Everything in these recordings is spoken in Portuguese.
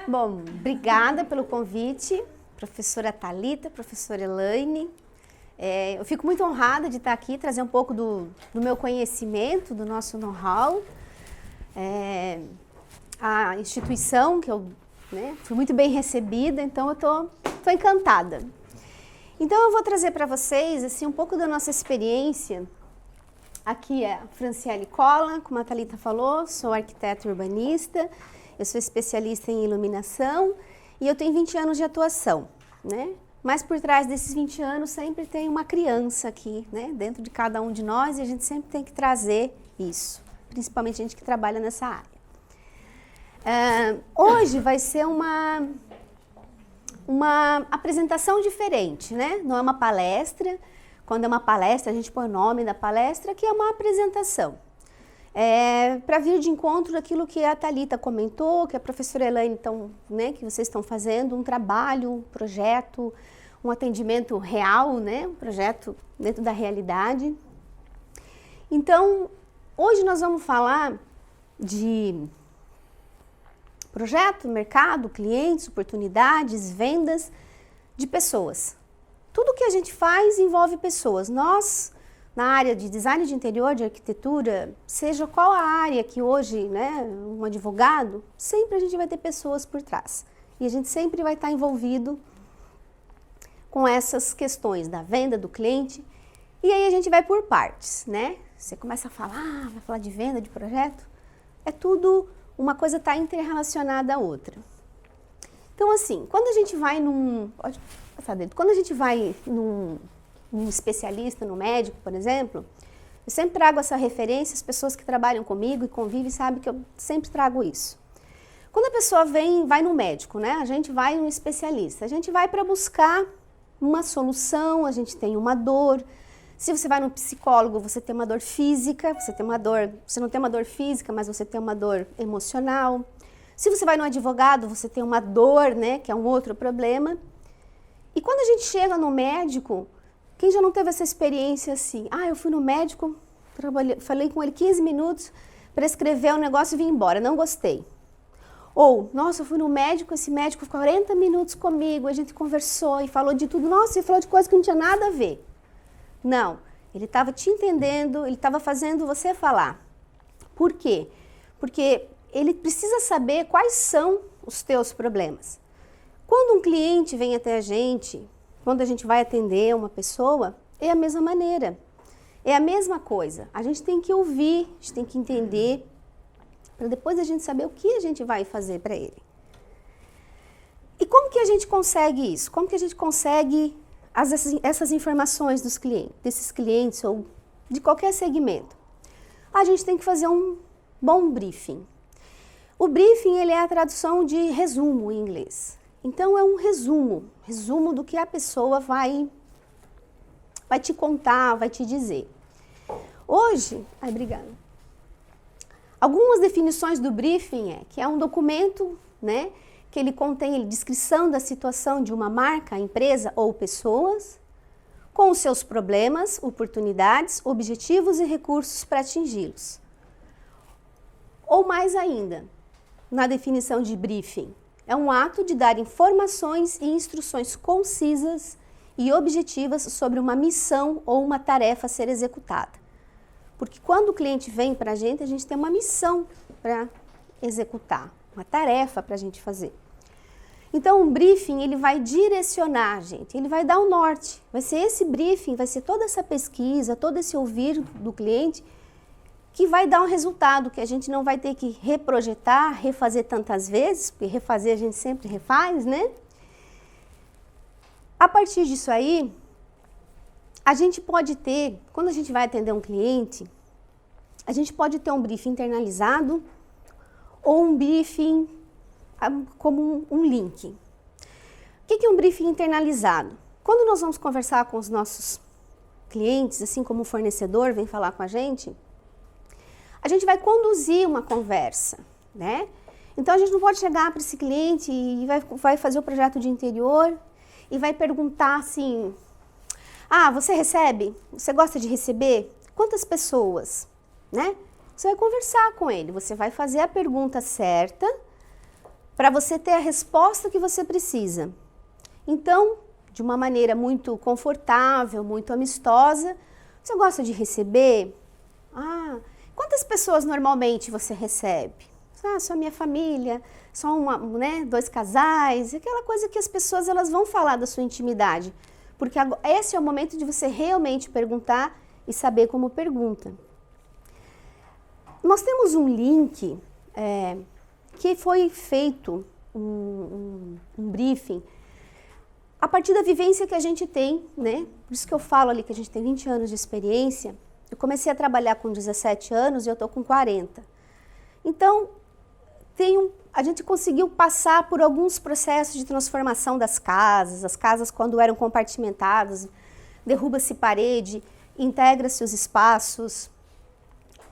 Bom, obrigada pelo convite, professora Thalita, professora Elaine. Eu fico muito honrada de estar aqui, trazer um pouco do meu conhecimento, do nosso know-how. A instituição que eu fui muito bem recebida, então eu tô encantada. Então eu vou trazer para vocês assim, um pouco da nossa experiência. Aqui é a Franciele Cola, como a Thalita falou, sou arquiteta urbanista, eu sou especialista em iluminação e eu tenho 20 anos de atuação, né? Mas por trás desses 20 anos sempre tem uma criança aqui, né? Dentro de cada um de nós, e a gente sempre tem que trazer isso, principalmente a gente que trabalha nessa área. Hoje vai ser uma apresentação diferente, né? Não é uma palestra. Quando é uma palestra, a gente põe o nome da palestra, que é uma apresentação. Para vir de encontro daquilo que a Thalita comentou, que a professora Elaine, que vocês estão fazendo, um trabalho, um projeto, um atendimento real, né? Um projeto dentro da realidade. Então, hoje nós vamos falar de projeto, mercado, clientes, oportunidades, vendas de pessoas. Tudo que a gente faz envolve pessoas. Nós, na área de design de interior, de arquitetura, seja qual a área que hoje, né, um advogado, sempre a gente vai ter pessoas por trás. E a gente sempre vai estar envolvido com essas questões da venda, do cliente. E aí a gente vai por partes, né? Você começa a falar, vai falar de venda, de projeto. É tudo, uma coisa está interrelacionada à outra. Então assim, quando a gente vai quando a gente vai num especialista, no médico, por exemplo, eu sempre trago essa referência, as pessoas que trabalham comigo e convivem sabem que eu sempre trago isso. Quando a pessoa vai no médico, né, a gente vai num especialista, a gente vai para buscar uma solução, a gente tem uma dor. Se você vai no psicólogo, você tem uma dor física, você não tem uma dor física, mas você tem uma dor emocional. Se você vai no advogado, você tem uma dor, né, que é um outro problema. E quando a gente chega no médico, quem já não teve essa experiência assim? Eu fui no médico, falei com ele 15 minutos, prescreveu o negócio e vim embora, não gostei. Ou, nossa, eu fui no médico, esse médico ficou 40 minutos comigo, a gente conversou e falou de tudo. Nossa, ele falou de coisa que não tinha nada a ver. Não, ele estava te entendendo, ele estava fazendo você falar. Por quê? Porque ele precisa saber quais são os teus problemas. Quando um cliente vem até a gente, quando a gente vai atender uma pessoa, é a mesma maneira, é a mesma coisa. A gente tem que ouvir, a gente tem que entender, para depois a gente saber o que a gente vai fazer para ele. E como que a gente consegue isso? Como que a gente consegue essas informações desses clientes ou de qualquer segmento? A gente tem que fazer um bom briefing. O briefing, ele é a tradução de resumo em inglês. Então, é um resumo do que a pessoa vai te contar, vai te dizer. Hoje, obrigada. Algumas definições do briefing que é um documento, né, que ele contém a descrição da situação de uma marca, empresa ou pessoas, com os seus problemas, oportunidades, objetivos e recursos para atingi-los. Ou mais ainda, na definição de briefing, é um ato de dar informações e instruções concisas e objetivas sobre uma missão ou uma tarefa a ser executada. Porque quando o cliente vem para a gente tem uma missão para executar, uma tarefa para a gente fazer. Então, um briefing, ele vai direcionar a gente, ele vai dar o norte. Vai ser esse briefing, vai ser toda essa pesquisa, todo esse ouvir do cliente, que vai dar um resultado que a gente não vai ter que reprojetar, refazer tantas vezes, porque refazer a gente sempre refaz, né? A partir disso aí, a gente pode ter, quando a gente vai atender um cliente, a gente pode ter um briefing internalizado ou um briefing como um link. O que é um briefing internalizado? Quando nós vamos conversar com os nossos clientes, assim como o fornecedor vem falar com a gente vai conduzir uma conversa, né? Então, a gente não pode chegar para esse cliente e vai fazer o projeto de interior e vai perguntar assim, você recebe? Você gosta de receber? Quantas pessoas? Né? Você vai conversar com ele, você vai fazer a pergunta certa para você ter a resposta que você precisa. Então, de uma maneira muito confortável, muito amistosa, você gosta de receber? Quantas pessoas normalmente você recebe? Só a minha família, só dois casais, aquela coisa que as pessoas elas vão falar da sua intimidade. Porque esse é o momento de você realmente perguntar e saber como pergunta. Nós temos um link que foi feito, um briefing, a partir da vivência que a gente tem, né? Por isso que eu falo ali que a gente tem 20 anos de experiência. Eu comecei a trabalhar com 17 anos e eu estou com 40. Então, a gente conseguiu passar por alguns processos de transformação das casas. As casas, quando eram compartimentadas, derruba-se parede, integra-se os espaços.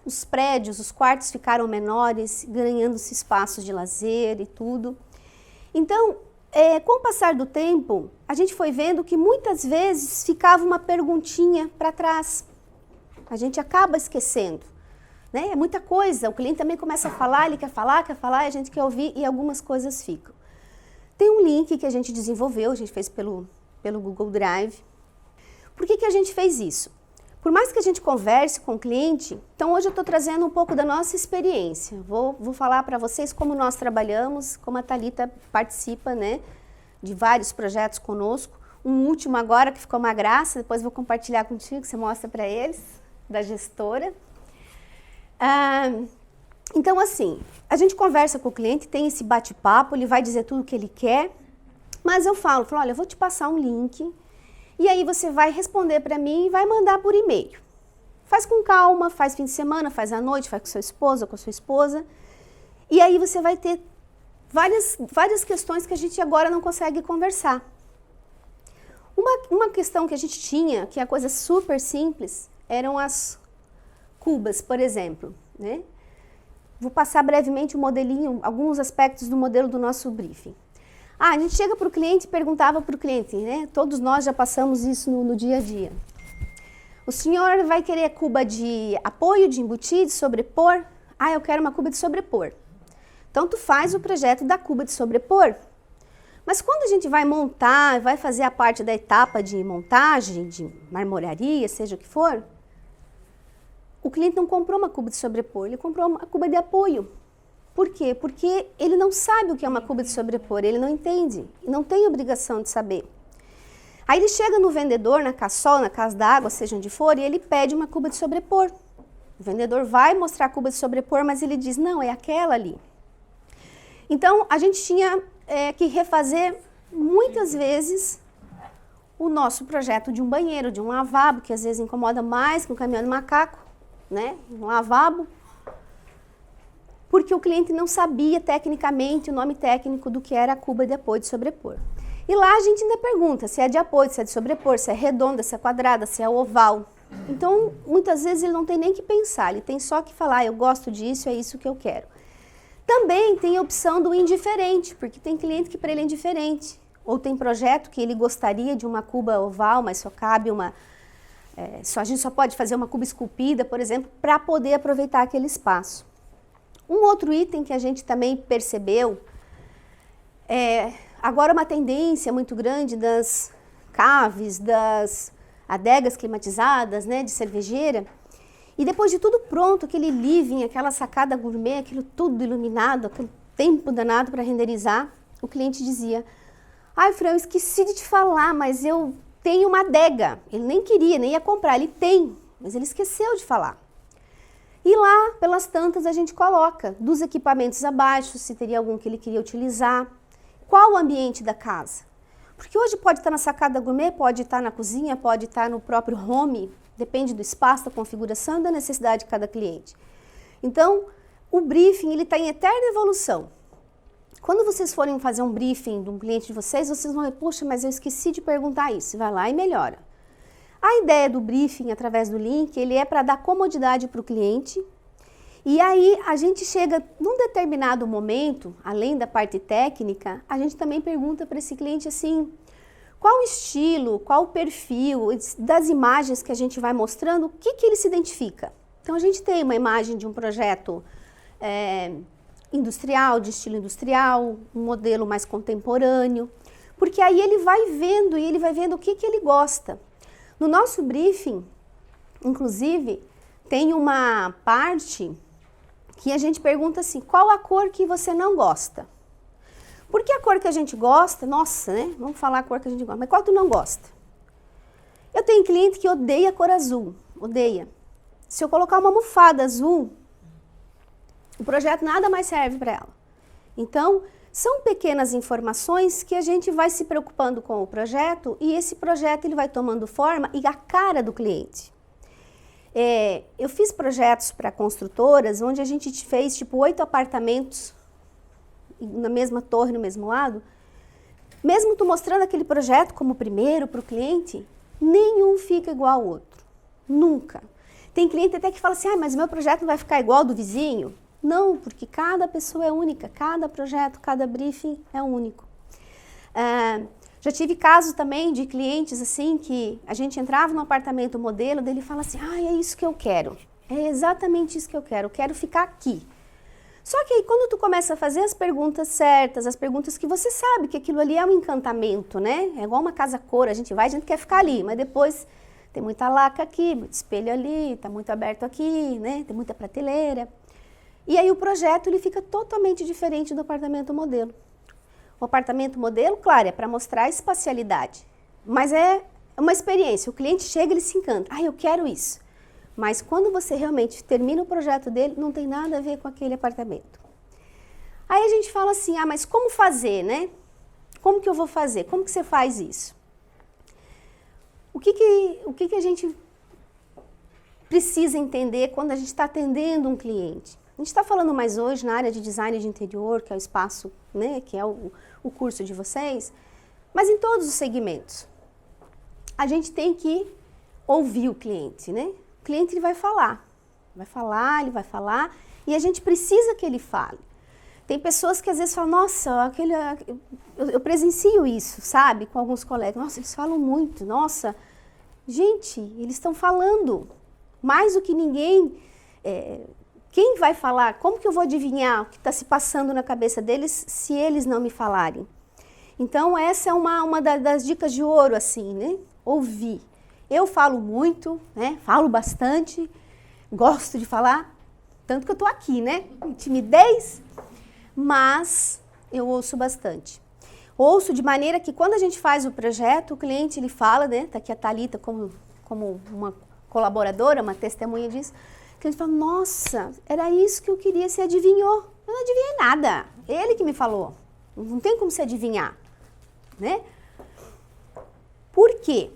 Os prédios, os quartos ficaram menores, ganhando-se espaços de lazer e tudo. Então, com o passar do tempo, a gente foi vendo que muitas vezes ficava uma perguntinha para trás. A gente acaba esquecendo, né? É muita coisa, o cliente também começa a falar, ele quer falar, e a gente quer ouvir e algumas coisas ficam. Tem um link que a gente desenvolveu, a gente fez pelo Google Drive. Por que a gente fez isso? Por mais que a gente converse com o cliente, então hoje eu estou trazendo um pouco da nossa experiência. Vou falar para vocês como nós trabalhamos, como a Thalita participa, né, de vários projetos conosco. Um último agora que ficou uma graça, depois vou compartilhar contigo, que você mostra para eles, da gestora. Então assim, a gente conversa com o cliente, tem esse bate-papo, ele vai dizer tudo o que ele quer, mas eu falo, olha, eu vou te passar um link, e aí você vai responder para mim e vai mandar por e-mail. Faz com calma, faz fim de semana, faz à noite, faz com seu esposo, com a sua esposa. E aí você vai ter várias questões que a gente agora não consegue conversar. Uma questão que a gente tinha, que é a coisa super simples, eram as cubas, por exemplo, né? Vou passar brevemente o modelinho, alguns aspectos do modelo do nosso briefing. A gente chega para o cliente e perguntava para o cliente, né? Todos nós já passamos isso no dia a dia. O senhor vai querer cuba de apoio, de embutir, de sobrepor? Eu quero uma cuba de sobrepor. Então, tu faz o projeto da cuba de sobrepor. Mas quando a gente vai montar, vai fazer a parte da etapa de montagem, de marmoraria, seja o que for, o cliente não comprou uma cuba de sobrepor, ele comprou uma cuba de apoio. Por quê? Porque ele não sabe o que é uma cuba de sobrepor, ele não entende, e não tem obrigação de saber. Aí ele chega no vendedor, na Cassol, na Casa d'Água, seja onde for, e ele pede uma cuba de sobrepor. O vendedor vai mostrar a cuba de sobrepor, mas ele diz, não, é aquela ali. Então, a gente tinha que refazer muitas vezes o nosso projeto de um banheiro, de um lavabo, que às vezes incomoda mais que um caminhão de macaco, né? Um lavabo. Porque o cliente não sabia tecnicamente o nome técnico do que era a cuba de apoio de sobrepor. E lá a gente ainda pergunta se é de apoio, se é de sobrepor, se é redonda, se é quadrada, se é oval. Então, muitas vezes ele não tem nem que pensar, ele tem só que falar, eu gosto disso, é isso que eu quero. Também tem a opção do indiferente, porque tem cliente que para ele é indiferente. Ou tem projeto que ele gostaria de uma cuba oval, mas só cabe a gente só pode fazer uma cuba esculpida, por exemplo, para poder aproveitar aquele espaço. Um outro item que a gente também percebeu agora uma tendência muito grande das caves, das adegas climatizadas, né, de cervejeira. E depois de tudo pronto, aquele living, aquela sacada gourmet, aquilo tudo iluminado, aquele tempo danado para renderizar, o cliente dizia, Fran, eu esqueci de te falar, mas eu tenho uma adega. Ele nem queria, nem ia comprar, ele tem, mas ele esqueceu de falar. E lá, pelas tantas, a gente coloca dos equipamentos abaixo, se teria algum que ele queria utilizar, qual o ambiente da casa. Porque hoje pode estar na sacada gourmet, pode estar na cozinha, pode estar no próprio home, depende do espaço, da configuração e da necessidade de cada cliente. Então, o briefing ele está em eterna evolução. Quando vocês forem fazer um briefing de um cliente de vocês vão ver, poxa, mas eu esqueci de perguntar isso. Vai lá e melhora. A ideia do briefing, através do link, ele é para dar comodidade para o cliente. E aí, a gente chega, num determinado momento, além da parte técnica, a gente também pergunta para esse cliente assim, qual o estilo, qual o perfil das imagens que a gente vai mostrando, o que ele se identifica. Então, a gente tem uma imagem de um projeto industrial, de estilo industrial, um modelo mais contemporâneo, porque aí ele vai vendo e ele vai vendo o que ele gosta. No nosso briefing, inclusive, tem uma parte que a gente pergunta assim, qual a cor que você não gosta? Porque a cor que a gente gosta, nossa, né? Vamos falar a cor que a gente gosta, mas qual tu não gosta? Eu tenho cliente que odeia a cor azul, odeia. Se eu colocar uma almofada azul, o projeto nada mais serve para ela. Então, são pequenas informações que a gente vai se preocupando com o projeto e esse projeto ele vai tomando forma e a cara do cliente. Eu fiz projetos para construtoras onde a gente fez tipo 8 apartamentos na mesma torre, no mesmo lado. Mesmo tu mostrando aquele projeto como primeiro para o cliente, nenhum fica igual ao outro. Nunca. Tem cliente até que fala assim, mas meu projeto não vai ficar igual ao do vizinho? Não, porque cada pessoa é única, cada projeto, cada briefing é único. Já tive casos também de clientes assim que a gente entrava no apartamento modelo, dele fala assim, é isso que eu quero, é exatamente isso que eu quero ficar aqui. Só que aí quando tu começa a fazer as perguntas certas, as perguntas que você sabe que aquilo ali é um encantamento, né? É igual uma casa-cor, a gente quer ficar ali, mas depois tem muita laca aqui, muito espelho ali, tá muito aberto aqui, né? Tem muita prateleira. E aí o projeto ele fica totalmente diferente do apartamento modelo. O apartamento modelo, claro, é para mostrar a espacialidade, mas é uma experiência. O cliente chega e ele se encanta. Eu quero isso. Mas quando você realmente termina o projeto dele, não tem nada a ver com aquele apartamento. Aí a gente fala assim, mas como fazer, né? Como que eu vou fazer? Como que você faz isso? O que a gente precisa entender quando a gente está atendendo um cliente? A gente está falando mais hoje na área de design de interior, que é o espaço, né, que é o curso de vocês, mas em todos os segmentos. A gente tem que ouvir o cliente, né? O cliente ele vai falar, ele vai falar, e a gente precisa que ele fale. Tem pessoas que às vezes falam, nossa, eu presencio isso, sabe, com alguns colegas, nossa, eles falam muito, nossa, gente, eles estão falando mais do que ninguém. Quem vai falar? Como que eu vou adivinhar o que está se passando na cabeça deles se eles não me falarem? Então, essa é uma das dicas de ouro, assim, né? Ouvir. Eu falo muito, né? Falo bastante, gosto de falar, tanto que eu estou aqui, né? Timidez, mas eu ouço bastante. Ouço de maneira que quando a gente faz o projeto, o cliente ele fala, né? Tá aqui a Thalita como uma colaboradora, uma testemunha disso. Que ele fala, nossa, era isso que eu queria, você adivinhou. Eu não adivinhei nada, ele que me falou. Não tem como se adivinhar, né? Por quê?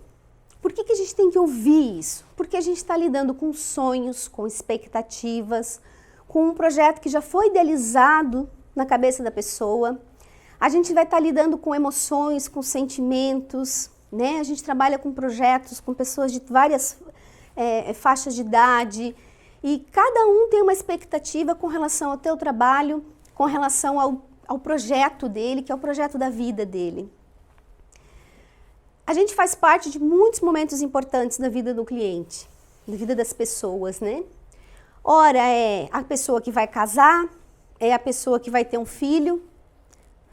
Por que a gente tem que ouvir isso? Porque a gente está lidando com sonhos, com expectativas, com um projeto que já foi idealizado na cabeça da pessoa. A gente vai estar lidando com emoções, com sentimentos, né? A gente trabalha com projetos, com pessoas de várias faixas de idade, e cada um tem uma expectativa com relação ao teu trabalho, com relação ao projeto dele, que é o projeto da vida dele. A gente faz parte de muitos momentos importantes da vida do cliente, da vida das pessoas, né? Ora é a pessoa que vai casar, é a pessoa que vai ter um filho,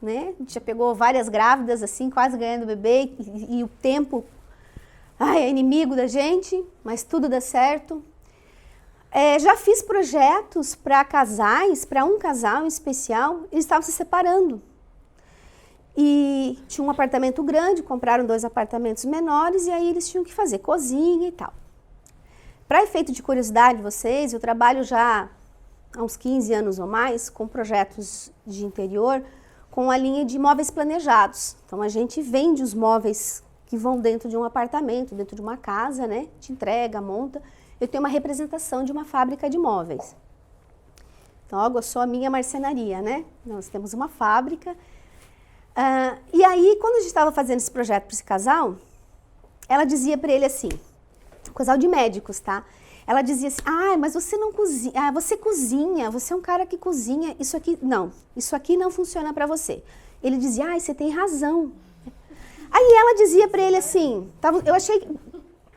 né? A gente já pegou várias grávidas assim, quase ganhando bebê, e o tempo é inimigo da gente, mas tudo dá certo. Já fiz projetos para casais, para um casal em especial, eles estavam se separando. E tinha um apartamento grande, compraram 2 apartamentos menores e aí eles tinham que fazer cozinha e tal. Para efeito de curiosidade de vocês, eu trabalho já há uns 15 anos ou mais com projetos de interior com a linha de móveis planejados. Então a gente vende os móveis que vão dentro de um apartamento, dentro de uma casa, né? Te entrega, monta. Eu tenho uma representação de uma fábrica de móveis. Então, eu sou a minha marcenaria, né? Nós temos uma fábrica. E aí, quando a gente estava fazendo esse projeto para esse casal, ela dizia para ele assim, um casal de médicos, tá? Ela dizia assim, mas você não cozinha, você cozinha, você é um cara que cozinha, isso aqui não funciona para você. Ele dizia, você tem razão. Aí ela dizia para ele assim, eu achei...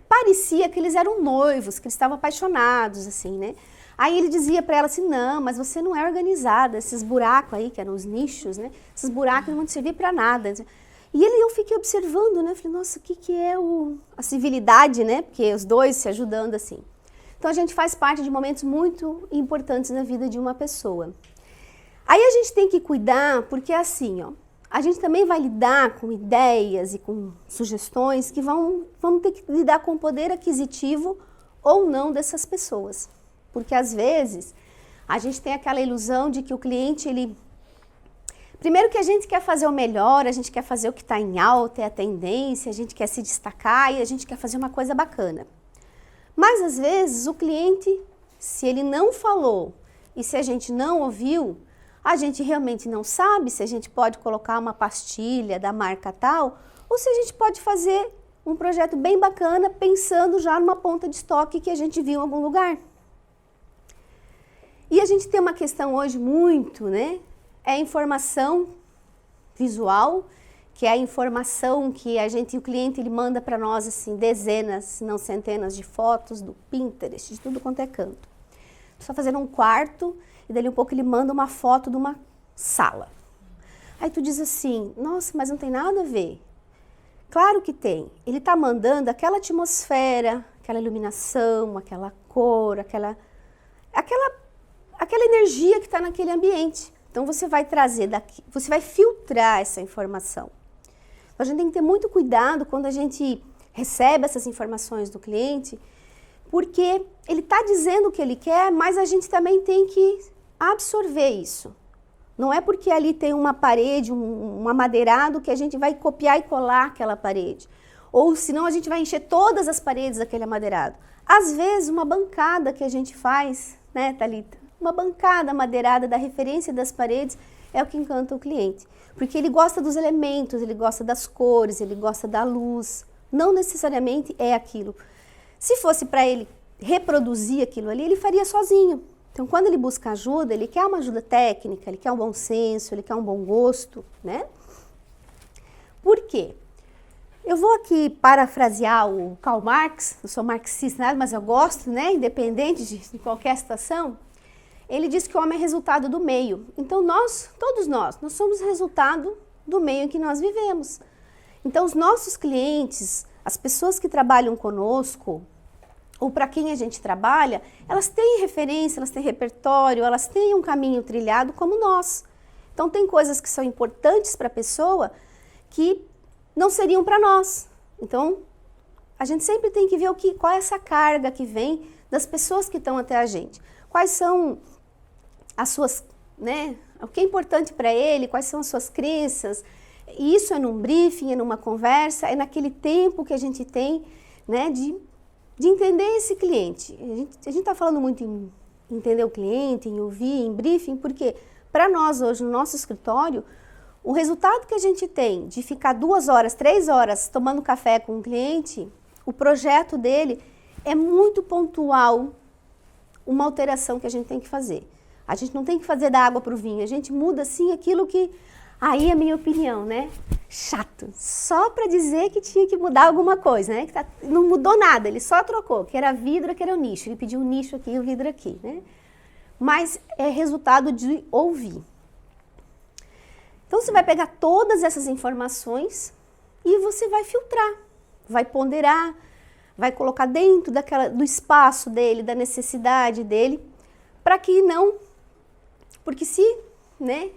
Parecia que eles eram noivos, que eles estavam apaixonados, assim, né? Aí ele dizia para ela assim, não, mas você não é organizada, esses buracos aí, que eram os nichos, né? Esses buracos não vão te servir para nada. E eu fiquei observando, né? Falei, nossa, o que é a civilidade, né? Porque os dois se ajudando assim. Então a gente faz parte de momentos muito importantes na vida de uma pessoa. Aí a gente tem que cuidar, porque assim, ó, a gente também vai lidar com ideias e com sugestões que vamos ter que lidar com o poder aquisitivo ou não dessas pessoas. Porque às vezes a gente tem aquela ilusão de que o cliente, primeiro que a gente quer fazer o melhor, a gente quer fazer o que está em alta, é a tendência, a gente quer se destacar e a gente quer fazer uma coisa bacana. Mas às vezes o cliente, se ele não falou e se a gente não ouviu, a gente realmente não sabe se a gente pode colocar uma pastilha da marca tal ou se a gente pode fazer um projeto bem bacana pensando já numa ponta de estoque que a gente viu em algum lugar. E a gente tem uma questão hoje muito, né? É a informação visual, que é a informação que o cliente ele manda para nós assim, dezenas, se não centenas de fotos do Pinterest, de tudo quanto é canto. Só fazendo um quarto e dali um pouco ele manda uma foto de uma sala. Aí tu diz assim, nossa, mas não tem nada a ver. Claro que tem. Ele está mandando aquela atmosfera, aquela iluminação, aquela cor, aquela energia que está naquele ambiente. Então você vai trazer daqui, você vai filtrar essa informação. Então, a gente tem que ter muito cuidado quando a gente recebe essas informações do cliente, porque ele está dizendo o que ele quer, mas a gente também tem que absorver isso. Não é porque ali tem uma parede, um amadeirado, que a gente vai copiar e colar aquela parede. Ou senão a gente vai encher todas as paredes daquele amadeirado. Às vezes, uma bancada que a gente faz, né, Thalita? Uma bancada madeirada da referência das paredes é o que encanta o cliente. Porque ele gosta dos elementos, ele gosta das cores, ele gosta da luz. Não necessariamente é aquilo. Se fosse para ele reproduzir aquilo ali, ele faria sozinho. Então, quando ele busca ajuda, ele quer uma ajuda técnica, ele quer um bom senso, ele quer um bom gosto, né? Por quê? Eu vou aqui parafrasear o Karl Marx, eu sou marxista, mas eu gosto, né? Independente de qualquer situação. Ele diz que o homem é resultado do meio. Então, todos nós somos resultado do meio em que nós vivemos. Então, os nossos clientes, as pessoas que trabalham conosco, ou para quem a gente trabalha, elas têm referência, elas têm repertório, elas têm um caminho trilhado como nós. Então, tem coisas que são importantes para a pessoa que não seriam para nós. Então, a gente sempre tem que ver qual é essa carga que vem das pessoas que estão até a gente. Quais são as suas, né, o que é importante para ele, quais são as suas crenças. E isso é num briefing, é numa conversa, é naquele tempo que a gente tem, né, de entender esse cliente. A gente está falando muito em entender o cliente, em ouvir, em briefing, porque para nós hoje, no nosso escritório, o resultado que a gente tem de ficar 2 horas, 3 horas tomando café com um cliente, o projeto dele é muito pontual, uma alteração que a gente tem que fazer. A gente não tem que fazer da água para o vinho, a gente muda sim aquilo que, aí é a minha opinião, né? Chato, só para dizer que tinha que mudar alguma coisa, né? Que não mudou nada, ele só trocou, que era vidro, que era o nicho, ele pediu um nicho aqui e o vidro aqui, né? Mas é resultado de ouvir. Então você vai pegar todas essas informações e você vai filtrar, vai ponderar, vai colocar dentro do espaço dele, da necessidade dele, para que não... Porque né,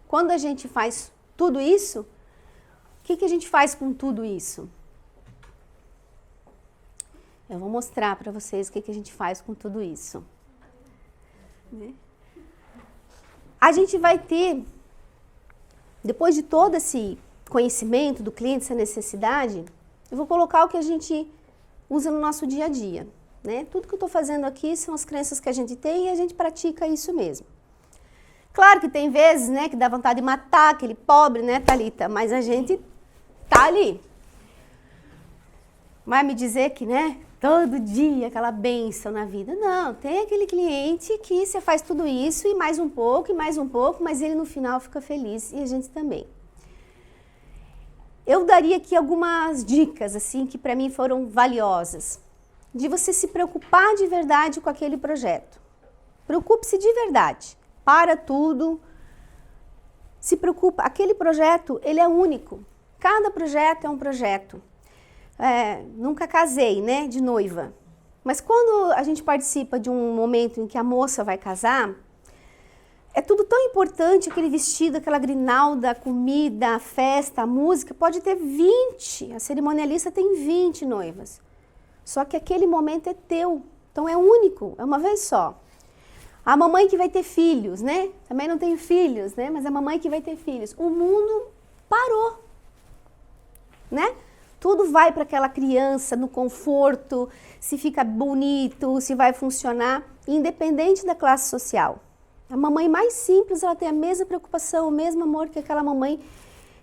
quando a gente faz tudo isso, o que a gente faz com tudo isso? Eu vou mostrar para vocês o que a gente faz com tudo isso. Né? A gente vai ter, depois de todo esse conhecimento do cliente, essa necessidade, eu vou colocar o que a gente usa no nosso dia a dia. Né? Tudo que eu estou fazendo aqui são as crenças que a gente tem e a gente pratica isso mesmo. Claro que tem vezes, né, que dá vontade de matar aquele pobre, né, Thalita? Mas a gente tá ali. Vai me dizer que, né, todo dia aquela bênção na vida. Não, tem aquele cliente que você faz tudo isso e mais um pouco, mas ele no final fica feliz e a gente também. Eu daria aqui algumas dicas, assim, que para mim foram valiosas. De você se preocupar de verdade com aquele projeto. Preocupe-se de verdade. Para tudo. Se preocupa. Aquele projeto, ele é único. Cada projeto é um projeto. Nunca casei, né, de noiva. Mas quando a gente participa de um momento em que a moça vai casar, é tudo tão importante, aquele vestido, aquela grinalda, a comida, a festa, a música. Pode ter 20, a cerimonialista tem 20 noivas. Só que aquele momento é teu, então é único, é uma vez só. A mamãe que vai ter filhos, né? Também não tenho filhos, né? Mas a mamãe que vai ter filhos. O mundo parou, né? Tudo vai para aquela criança no conforto, se fica bonito, se vai funcionar, independente da classe social. A mamãe mais simples, ela tem a mesma preocupação, o mesmo amor que aquela mamãe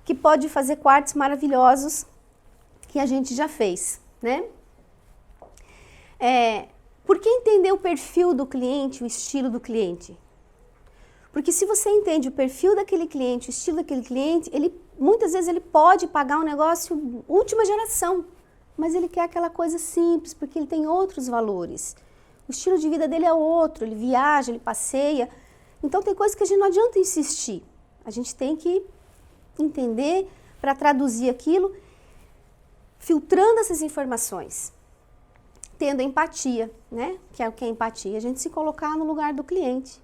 que pode fazer quartos maravilhosos que a gente já fez, né? Por que entender o perfil do cliente, o estilo do cliente? Porque se você entende o perfil daquele cliente, o estilo daquele cliente, muitas vezes ele pode pagar um negócio última geração, mas ele quer aquela coisa simples, porque ele tem outros valores. O estilo de vida dele é outro, ele viaja, ele passeia. Então tem coisas que a gente não adianta insistir. A gente tem que entender para traduzir aquilo, filtrando essas informações, tendo empatia, né? Que é o que é empatia, a gente se colocar no lugar do cliente.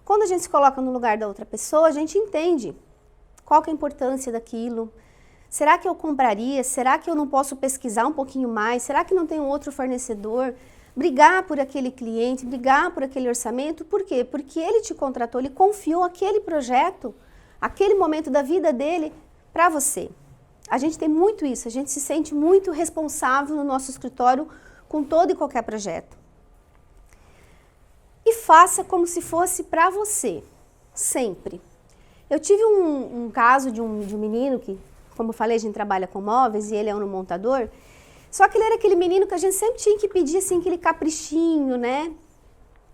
Quando a gente se coloca no lugar da outra pessoa, a gente entende qual que é a importância daquilo. Será que eu compraria? Será que eu não posso pesquisar um pouquinho mais? Será que não tem um outro fornecedor? Brigar por aquele cliente, brigar por aquele orçamento. Por quê? Porque ele te contratou, ele confiou aquele projeto, aquele momento da vida dele para você. A gente tem muito isso, a gente se sente muito responsável no nosso escritório com todo e qualquer projeto. E faça como se fosse para você, sempre. Eu tive um caso de um menino que, como eu falei, a gente trabalha com móveis e ele é um montador, só que ele era aquele menino que a gente sempre tinha que pedir assim, aquele caprichinho, né?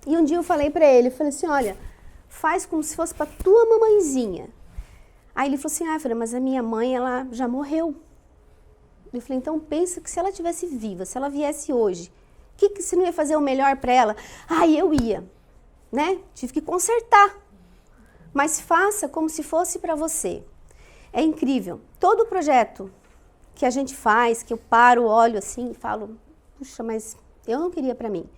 E um dia eu falei para ele, eu falei assim, olha, faz como se fosse para tua mamãezinha. Aí ele falou assim, filha, mas a minha mãe, ela já morreu. Eu falei, então pensa que se ela tivesse viva, se ela viesse hoje, o que você não ia fazer o melhor para ela? Eu ia, né? Tive que consertar. Mas faça como se fosse para você. É incrível. Todo projeto que a gente faz, que eu paro, olho assim e falo, puxa, mas eu não queria para mim.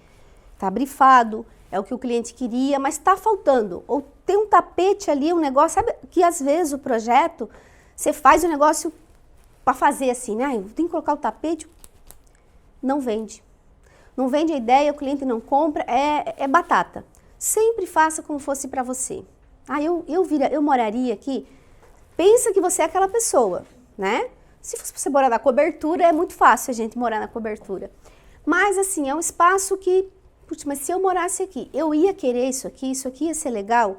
Tá brifado, é o que o cliente queria, mas tá faltando. Ou tem um tapete ali, um negócio, sabe que às vezes o projeto, você faz o negócio para fazer assim, né? Eu tenho que colocar o tapete, não vende. Não vende a ideia, o cliente não compra, é batata. Sempre faça como fosse para você. Eu moraria aqui, pensa que você é aquela pessoa, né? Se fosse você morar na cobertura, é muito fácil a gente morar na cobertura. Mas assim, é um espaço que, putz, mas se eu morasse aqui, eu ia querer isso aqui ia ser legal.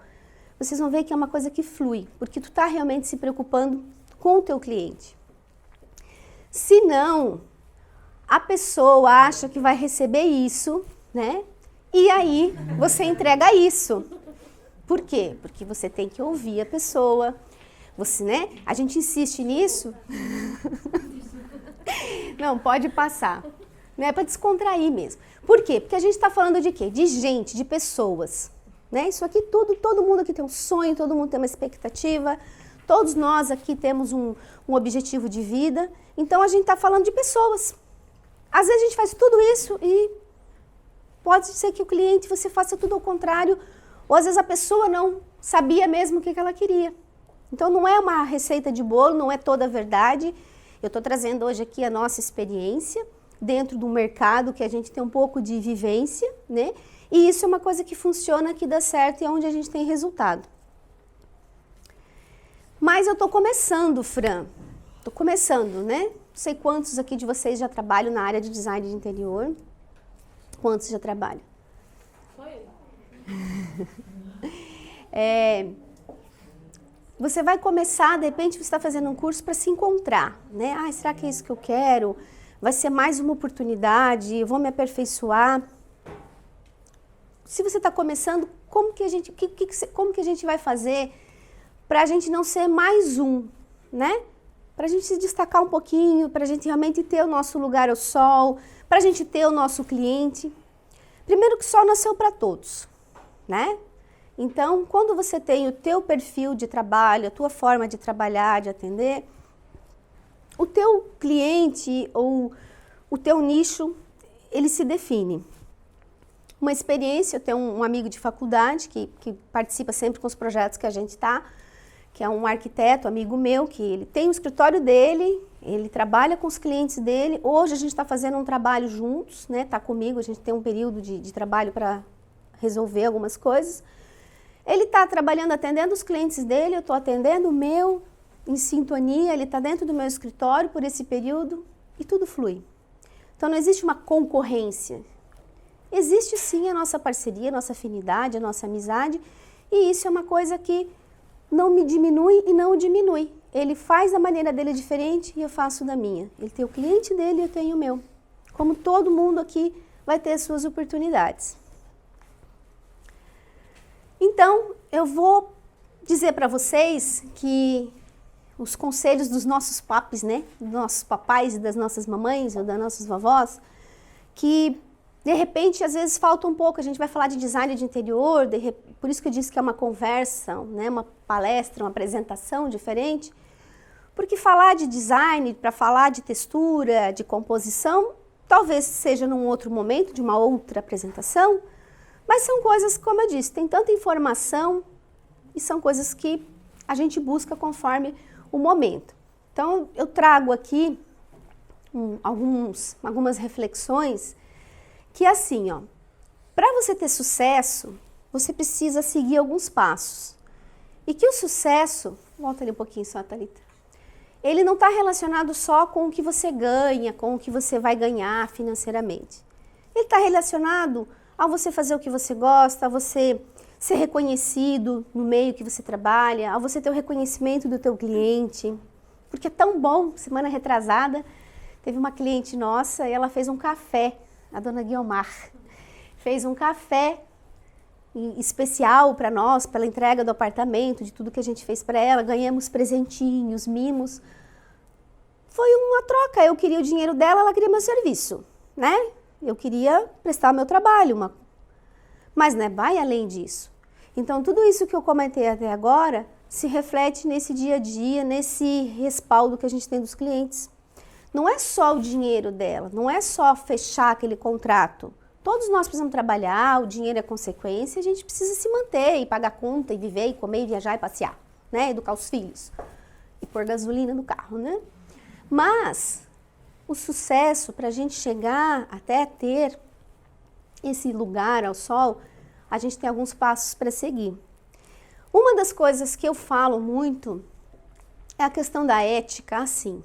Vocês vão ver que é uma coisa que flui, porque tu tá realmente se preocupando com o teu cliente. Se não, a pessoa acha que vai receber isso, né? E aí você entrega isso. Por quê? Porque você tem que ouvir a pessoa. Você, né? A gente insiste nisso. Não, pode passar. Não é para descontrair mesmo. Por quê? Porque a gente está falando de quê? De gente, de pessoas. Né? Isso aqui todo mundo aqui tem um sonho, todo mundo tem uma expectativa. Todos nós aqui temos um objetivo de vida. Então a gente está falando de pessoas. Às vezes a gente faz tudo isso e pode ser que o cliente, você faça tudo ao contrário. Ou às vezes a pessoa não sabia mesmo o que ela queria. Então não é uma receita de bolo, não é toda a verdade. Eu estou trazendo hoje aqui a nossa experiência dentro do mercado que a gente tem um pouco de vivência, né? E isso é uma coisa que funciona, que dá certo e é onde a gente tem resultado. Mas eu estou começando, Fran. Estou começando, né? Não sei quantos aqui de vocês já trabalham na área de design de interior. Quantos já trabalham? Só eu. Você vai começar, de repente você está fazendo um curso para se encontrar, né? Será que é isso que eu quero? Vai ser mais uma oportunidade? Eu vou me aperfeiçoar? Se você está começando, como que a gente vai fazer para a gente não ser mais um, né? Para a gente se destacar um pouquinho, para a gente realmente ter o nosso lugar ao sol, para a gente ter o nosso cliente. Primeiro que o sol nasceu para todos, né? Então, quando você tem o teu perfil de trabalho, a tua forma de trabalhar, de atender, o teu cliente ou o teu nicho, ele se define. Uma experiência, eu tenho um amigo de faculdade que participa sempre com os projetos que a gente está, que é um arquiteto, amigo meu, que ele tem o escritório dele, ele trabalha com os clientes dele. Hoje a gente está fazendo um trabalho juntos, né? Tá comigo, a gente tem um período de trabalho para resolver algumas coisas. Ele está trabalhando, atendendo os clientes dele, eu estou atendendo o meu, em sintonia, ele está dentro do meu escritório por esse período e tudo flui. Então não existe uma concorrência. Existe sim a nossa parceria, a nossa afinidade, a nossa amizade, e isso é uma coisa que não me diminui e não o diminui. Ele faz da maneira dele diferente e eu faço da minha. Ele tem o cliente dele e eu tenho o meu. Como todo mundo aqui vai ter as suas oportunidades. Então, eu vou dizer para vocês que os conselhos dos nossos papis, né? Dos nossos papais e das nossas mamães ou das nossas vovós, que de repente, às vezes falta um pouco. A gente vai falar de design de interior, por isso que eu disse que é uma conversa, né? Uma palestra, uma apresentação diferente. Porque falar de design, para falar de textura, de composição, talvez seja num outro momento, de uma outra apresentação, mas são coisas, como eu disse, tem tanta informação e são coisas que a gente busca conforme o momento. Então, eu trago aqui algumas reflexões que é assim, ó, para você ter sucesso, você precisa seguir alguns passos. E que o sucesso, volta ali um pouquinho só, Thalita, ele não está relacionado só com o que você ganha, com o que você vai ganhar financeiramente. Ele está relacionado a você fazer o que você gosta, a você ser reconhecido no meio que você trabalha, a você ter o reconhecimento do teu cliente. Porque é tão bom, semana retrasada, teve uma cliente nossa e ela fez um café, a dona Guiomar, fez um café especial para nós, pela entrega do apartamento, de tudo que a gente fez para ela, ganhamos presentinhos, mimos. Foi uma troca, eu queria o dinheiro dela, ela queria meu serviço, né? Eu queria prestar meu trabalho, mas né, vai além disso. Então, tudo isso que eu comentei até agora se reflete nesse dia a dia, nesse respaldo que a gente tem dos clientes. Não é só o dinheiro dela, não é só fechar aquele contrato. Todos nós precisamos trabalhar, o dinheiro é consequência, a gente precisa se manter e pagar conta, e viver, e comer, e viajar, e passear, né? Educar os filhos e pôr gasolina no carro, né? Mas o sucesso, para a gente chegar até ter esse lugar ao sol, a gente tem alguns passos para seguir. Uma das coisas que eu falo muito é a questão da ética, assim.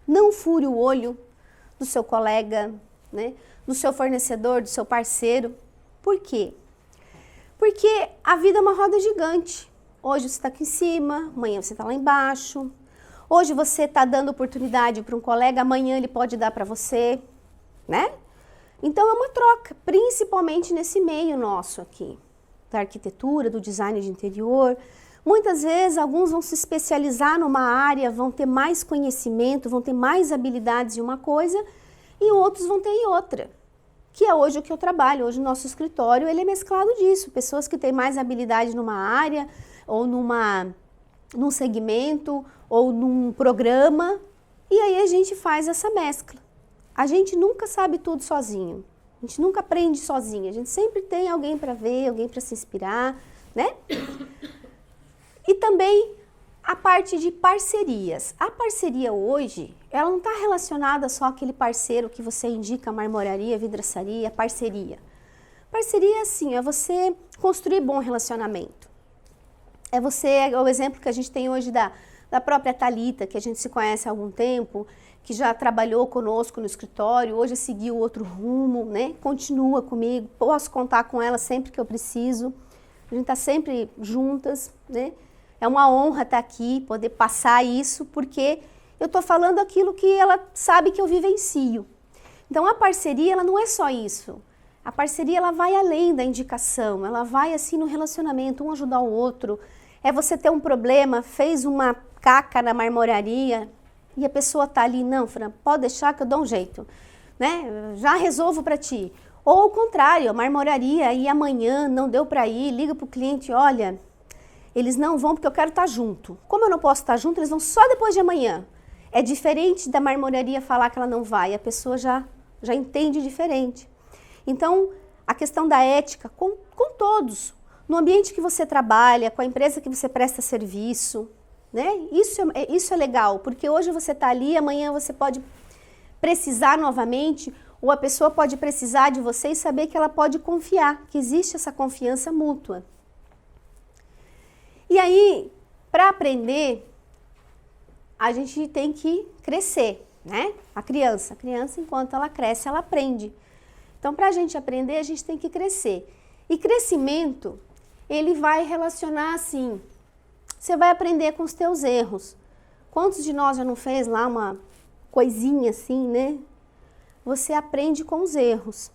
Não fure o olho do seu colega, né? Do seu fornecedor, do seu parceiro. Por quê? Porque a vida é uma roda gigante. Hoje você está aqui em cima, amanhã você está lá embaixo. Hoje você está dando oportunidade para um colega, amanhã ele pode dar para você, né? Então é uma troca, principalmente nesse meio nosso aqui, da arquitetura, do design de interior. Muitas vezes alguns vão se especializar numa área, vão ter mais conhecimento, vão ter mais habilidades em uma coisa e outros vão ter em outra, que é hoje o que eu trabalho. Hoje o nosso escritório ele é mesclado disso, pessoas que têm mais habilidade numa área ou num segmento ou num programa, e aí a gente faz essa mescla. A gente nunca sabe tudo sozinho, a gente nunca aprende sozinho, a gente sempre tem alguém para ver, alguém para se inspirar, né? E também a parte de parcerias. A parceria hoje, ela não está relacionada só àquele parceiro que você indica, marmoraria, vidraçaria, parceria. Parceria é assim, é você construir bom relacionamento. É o exemplo que a gente tem hoje da própria Thalita, que a gente se conhece há algum tempo, que já trabalhou conosco no escritório, hoje seguiu outro rumo, né? Continua comigo, posso contar com ela sempre que eu preciso. A gente está sempre juntas, né? É uma honra estar aqui, poder passar isso, porque eu estou falando aquilo que ela sabe que eu vivencio. Então a parceria, ela não é só isso. A parceria, ela vai além da indicação, ela vai assim no relacionamento, um ajudar o outro. É você ter um problema, fez uma caca na marmoraria e a pessoa tá ali, não, Fran, pode deixar que eu dou um jeito, né? Já resolvo para ti. Ou ao contrário, a marmoraria e amanhã não deu para ir, liga para o cliente, olha, eles não vão porque eu quero estar junto. Como eu não posso estar junto, eles vão só depois de amanhã. É diferente da marmoraria falar que ela não vai, a pessoa já entende diferente. Então, a questão da ética com todos, no ambiente que você trabalha, com a empresa que você presta serviço, né? Isso é legal, porque hoje você está ali, amanhã você pode precisar novamente, ou a pessoa pode precisar de você e saber que ela pode confiar, que existe essa confiança mútua. E aí, para aprender, a gente tem que crescer, né? A criança, enquanto ela cresce, ela aprende. Então, para a gente aprender, a gente tem que crescer. E crescimento, ele vai relacionar assim, você vai aprender com os teus erros. Quantos de nós já não fez lá uma coisinha assim, né? Você aprende com os erros.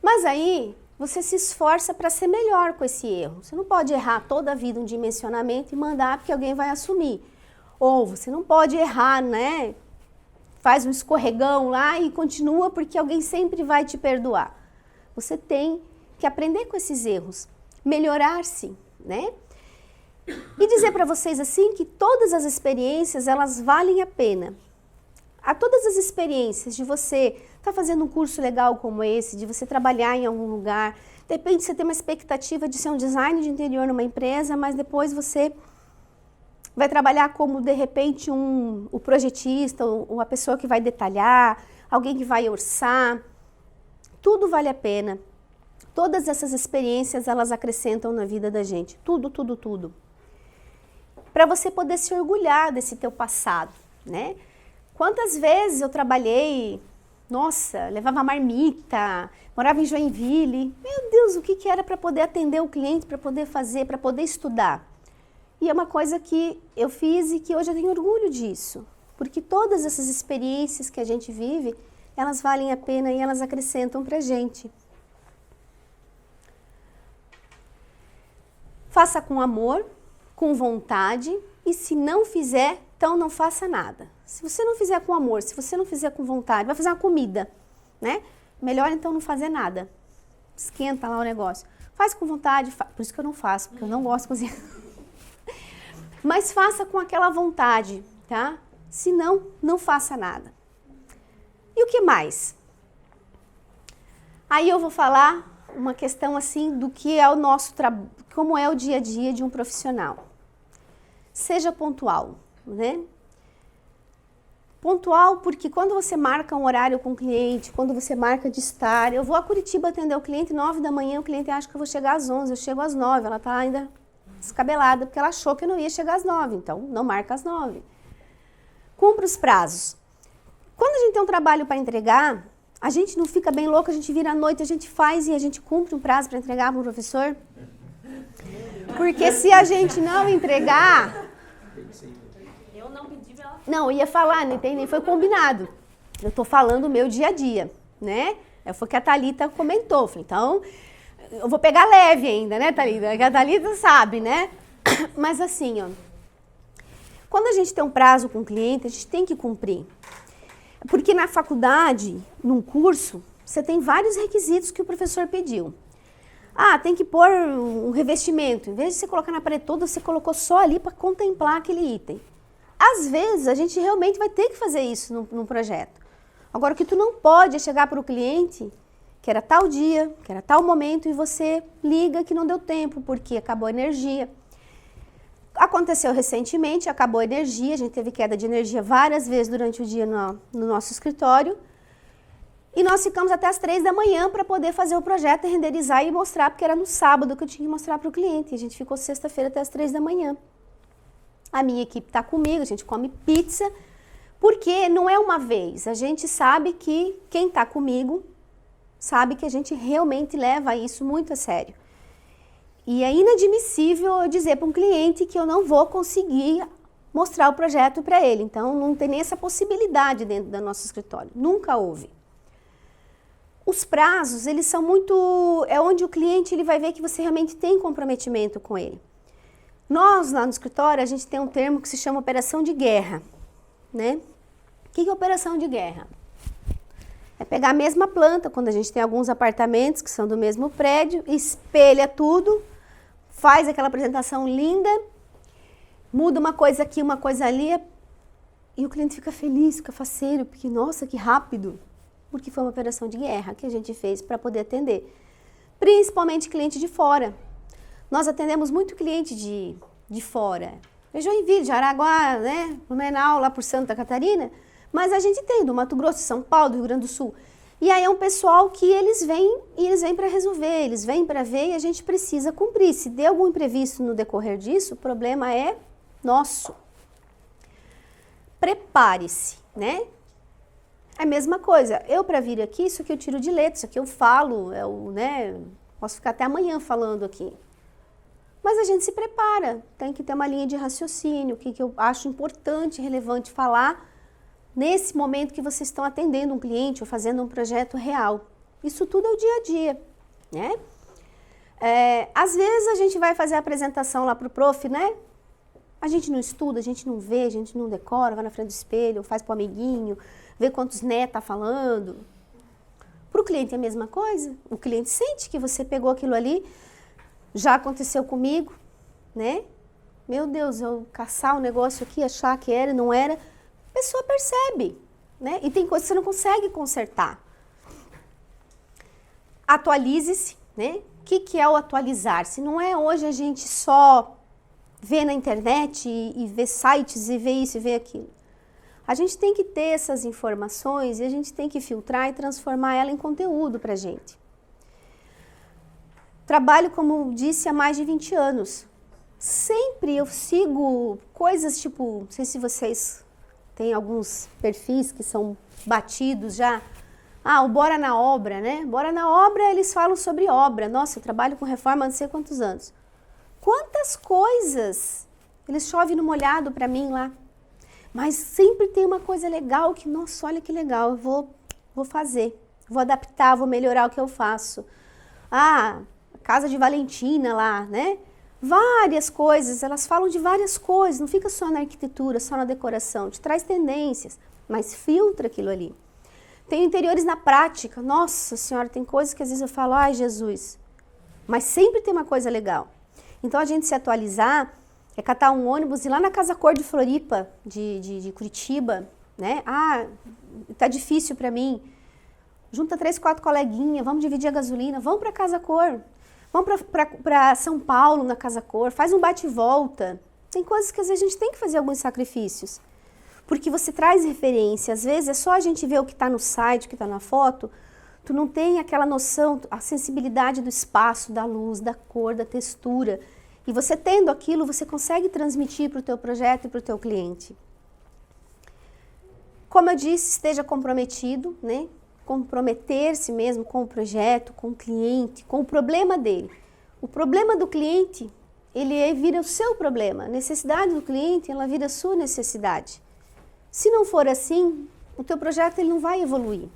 Mas aí, você se esforça para ser melhor com esse erro. Você não pode errar toda a vida um dimensionamento e mandar porque alguém vai assumir. Ou você não pode errar, né? Faz um escorregão lá e continua porque alguém sempre vai te perdoar. Você tem que aprender com esses erros, melhorar-se, né? E dizer para vocês assim que todas as experiências, elas valem a pena. A todas as experiências de você estar fazendo um curso legal como esse, de você trabalhar em algum lugar, de repente você tem uma expectativa de ser um designer de interior numa empresa, mas depois você vai trabalhar como, de repente, o projetista, ou a pessoa que vai detalhar, alguém que vai orçar. Tudo vale a pena. Todas essas experiências, elas acrescentam na vida da gente. Tudo, tudo, tudo. Para você poder se orgulhar desse teu passado, né? Quantas vezes eu trabalhei, nossa, levava marmita, morava em Joinville. Meu Deus, o que era para poder atender o cliente, para poder fazer, para poder estudar? E é uma coisa que eu fiz e que hoje eu tenho orgulho disso. Porque todas essas experiências que a gente vive, elas valem a pena e elas acrescentam pra gente. Faça com amor, com vontade, e se não fizer, então não faça nada. Se você não fizer com amor, se você não fizer com vontade, vai fazer uma comida, né? Melhor então não fazer nada. Esquenta lá o negócio. Faz com vontade, por isso que eu não faço, porque eu não gosto de cozinhar. Mas faça com aquela vontade, tá? Se não, não faça nada. E o que mais? Aí eu vou falar uma questão assim do que é o nosso trabalho, como é o dia a dia de um profissional. Seja pontual, né? Pontual porque quando você marca um horário com o cliente, quando você marca de estar, eu vou a Curitiba atender o cliente 9 da manhã, o cliente acha que eu vou chegar às 11, eu chego às 9, ela tá ainda descabelada, porque ela achou que eu não ia chegar às 9, então não marca às 9. Cumpra os prazos. Quando a gente tem um trabalho para entregar, a gente não fica bem louco, a gente vira à noite, a gente faz e a gente cumpre um prazo para entregar para o professor. Porque se a gente não entregar... Eu não pedi pra ela... Não, eu ia falar, nem foi combinado. Eu tô falando o meu dia a dia, né? Foi o que a Thalita comentou. Falei, então... Eu vou pegar leve ainda, né, Thalita? Que a Thalita sabe, né? Mas assim, ó, quando a gente tem um prazo com o cliente, a gente tem que cumprir. Porque na faculdade, num curso, você tem vários requisitos que o professor pediu. Ah, tem que pôr um revestimento. Em vez de você colocar na parede toda, você colocou só ali para contemplar aquele item. Às vezes, a gente realmente vai ter que fazer isso num projeto. Agora, o que tu não pode é chegar para o cliente... que era tal dia, que era tal momento, e você liga que não deu tempo, porque acabou a energia. Aconteceu recentemente, acabou a energia, a gente teve queda de energia várias vezes durante o dia no nosso escritório, e nós ficamos até as 3 da manhã para poder fazer o projeto, renderizar e mostrar, porque era no sábado que eu tinha que mostrar para o cliente, e a gente ficou sexta-feira até as 3 da manhã. A minha equipe está comigo, a gente come pizza, porque não é uma vez, a gente sabe que quem está comigo sabe que a gente realmente leva isso muito a sério. E é inadmissível eu dizer para um cliente que eu não vou conseguir mostrar o projeto para ele. Então, não tem nem essa possibilidade dentro do nosso escritório. Nunca houve. Os prazos, eles são muito... É onde o cliente ele vai ver que você realmente tem comprometimento com ele. Nós, lá no escritório, a gente tem um termo que se chama operação de guerra, né? O que é operação de guerra? É pegar a mesma planta, quando a gente tem alguns apartamentos que são do mesmo prédio, espelha tudo, faz aquela apresentação linda, muda uma coisa aqui, uma coisa ali, e o cliente fica feliz, fica faceiro, porque, nossa, que rápido. Porque foi uma operação de guerra que a gente fez para poder atender. Principalmente cliente de fora. Nós atendemos muito cliente de fora. Joinville, de Araguá, né? Blumenau, lá por Santa Catarina. Mas a gente tem do Mato Grosso, São Paulo, do Rio Grande do Sul. E aí é um pessoal que eles vêm para resolver, eles vêm para ver e a gente precisa cumprir. Se der algum imprevisto no decorrer disso, o problema é nosso. Prepare-se, né? É a mesma coisa. Eu, para vir aqui, isso aqui eu tiro de letra, isso aqui eu falo, né? Posso ficar até amanhã falando aqui. Mas a gente se prepara, tem que ter uma linha de raciocínio, o que eu acho importante, relevante falar nesse momento que vocês estão atendendo um cliente ou fazendo um projeto real. Isso tudo é o dia a dia, né? Às vezes a gente vai fazer a apresentação lá para o prof, né? A gente não estuda, a gente não vê, a gente não decora, vai na frente do espelho, faz para o amiguinho, vê quantos né tá falando. Para o cliente é a mesma coisa. O cliente sente que você pegou aquilo ali, já aconteceu comigo, né? Meu Deus, eu caçar um negócio aqui, achar que era e não era, a pessoa percebe, né? E tem coisas que você não consegue consertar. Atualize-se, né? O que é o atualizar-se? Não é hoje a gente só ver na internet e ver sites e ver isso e ver aquilo. A gente tem que ter essas informações e a gente tem que filtrar e transformar ela em conteúdo para a gente. Trabalho, como disse, há mais de 20 anos. Sempre eu sigo coisas tipo, não sei se vocês têm alguns perfis que são batidos já. O Bora na Obra, né? Bora na Obra, eles falam sobre obra. Nossa, eu trabalho com reforma há não sei quantos anos. Quantas coisas eles chovem no molhado para mim lá. Mas sempre tem uma coisa legal que, nossa, olha que legal, eu vou fazer. Vou adaptar, vou melhorar o que eu faço. Casa de Valentina lá, né? Várias coisas, elas falam de várias coisas, não fica só na arquitetura, só na decoração, te traz tendências, mas filtra aquilo ali. Tem interiores na prática, nossa senhora, tem coisas que às vezes eu falo, ai Jesus, mas sempre tem uma coisa legal. Então a gente se atualizar, é catar um ônibus e ir lá na Casa Cor de Floripa, de Curitiba, né? Tá difícil para mim, junta 3, 4 coleguinhas, vamos dividir a gasolina, vamos para Casa Cor. Vamos para São Paulo, na Casa Cor, faz um bate e volta. Tem coisas que às vezes a gente tem que fazer alguns sacrifícios. Porque você traz referência, às vezes é só a gente ver o que está no site, o que está na foto, tu não tem aquela noção, a sensibilidade do espaço, da luz, da cor, da textura. E você tendo aquilo, você consegue transmitir para o teu projeto e para o teu cliente. Como eu disse, esteja comprometido, né? Comprometer-se mesmo com o projeto, com o cliente, com o problema dele. O problema do cliente, ele vira o seu problema. A necessidade do cliente, ela vira a sua necessidade. Se não for assim, o teu projeto ele não vai evoluir.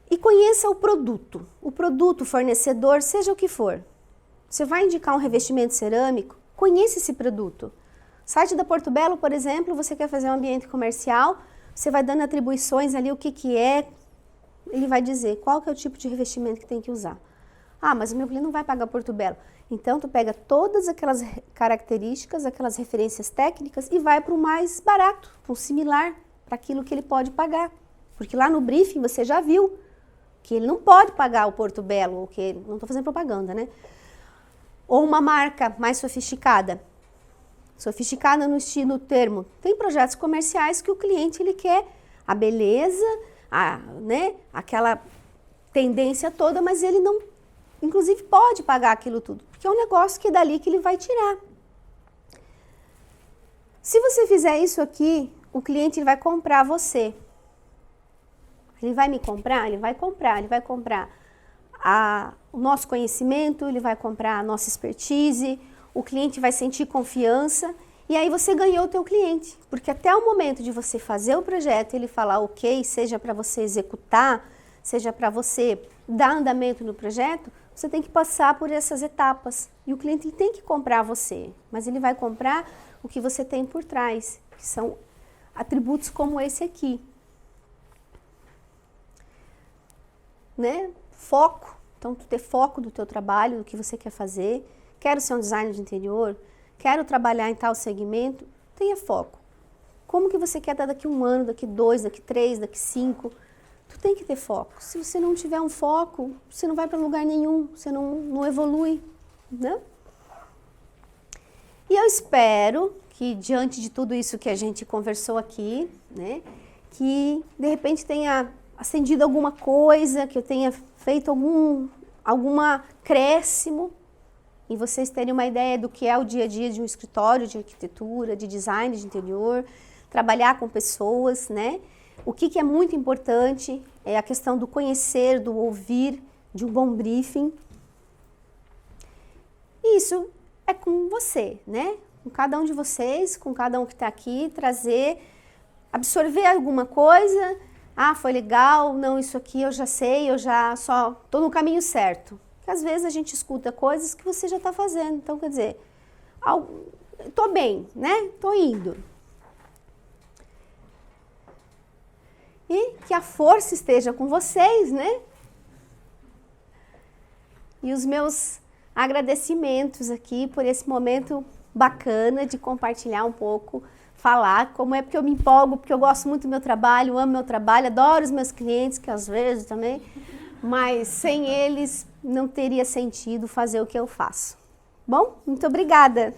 E conheça o produto, o fornecedor, seja o que for. Você vai indicar um revestimento cerâmico, conheça esse produto. Site da Porto Belo, por exemplo, você quer fazer um ambiente comercial, você vai dando atribuições ali, o que é, ele vai dizer qual que é o tipo de revestimento que tem que usar. Mas o meu cliente não vai pagar Porto Belo. Então, tu pega todas aquelas características, aquelas referências técnicas e vai para o mais barato, para o similar, para aquilo que ele pode pagar. Porque lá no briefing você já viu que ele não pode pagar o Porto Belo, não estou fazendo propaganda, né? Ou uma marca mais sofisticada. Sofisticada no estilo termo. Tem projetos comerciais que o cliente ele quer a beleza, né? Aquela tendência toda, mas ele não, inclusive, pode pagar aquilo tudo, porque é um negócio que é dali que ele vai tirar. Se você fizer isso aqui, o cliente vai comprar você. Ele vai me comprar? Ele vai comprar, o nosso conhecimento, ele vai comprar a nossa expertise, o cliente vai sentir confiança e aí você ganhou o teu cliente. Porque até o momento de você fazer o projeto e ele falar ok, seja para você executar, seja para você dar andamento no projeto, você tem que passar por essas etapas. E o cliente ele tem que comprar você, mas ele vai comprar o que você tem por trás, que são atributos como esse aqui. né? Foco. Então, tu ter foco do teu trabalho, do que você quer fazer. Quero ser um designer de interior, quero trabalhar em tal segmento. Tenha foco. Como que você quer estar daqui 1 ano, daqui 2, daqui 3, daqui 5? Tu tem que ter foco. Se você não tiver um foco, você não vai para lugar nenhum, você não evolui, né? E eu espero que, diante de tudo isso que a gente conversou aqui, né, que de repente tenha acendido alguma coisa, que eu tenha feito algum acréscimo e vocês terem uma ideia do que é o dia a dia de um escritório de arquitetura, de design de interior, trabalhar com pessoas, né? O que é muito importante é a questão do conhecer, do ouvir, de um bom briefing. E isso é com você, né? Com cada um de vocês, com cada um que está aqui, absorver alguma coisa. Ah, foi legal, não, isso aqui eu já sei, eu já só estou no caminho certo. Porque às vezes a gente escuta coisas que você já está fazendo. Então, quer dizer, estou bem, né? Estou indo. E que a força esteja com vocês, né? E os meus agradecimentos aqui por esse momento bacana de compartilhar um pouco, falar como é, porque eu me empolgo, porque eu gosto muito do meu trabalho, amo meu trabalho, adoro os meus clientes, que às vezes também, mas sem eles não teria sentido fazer o que eu faço. Bom, muito obrigada.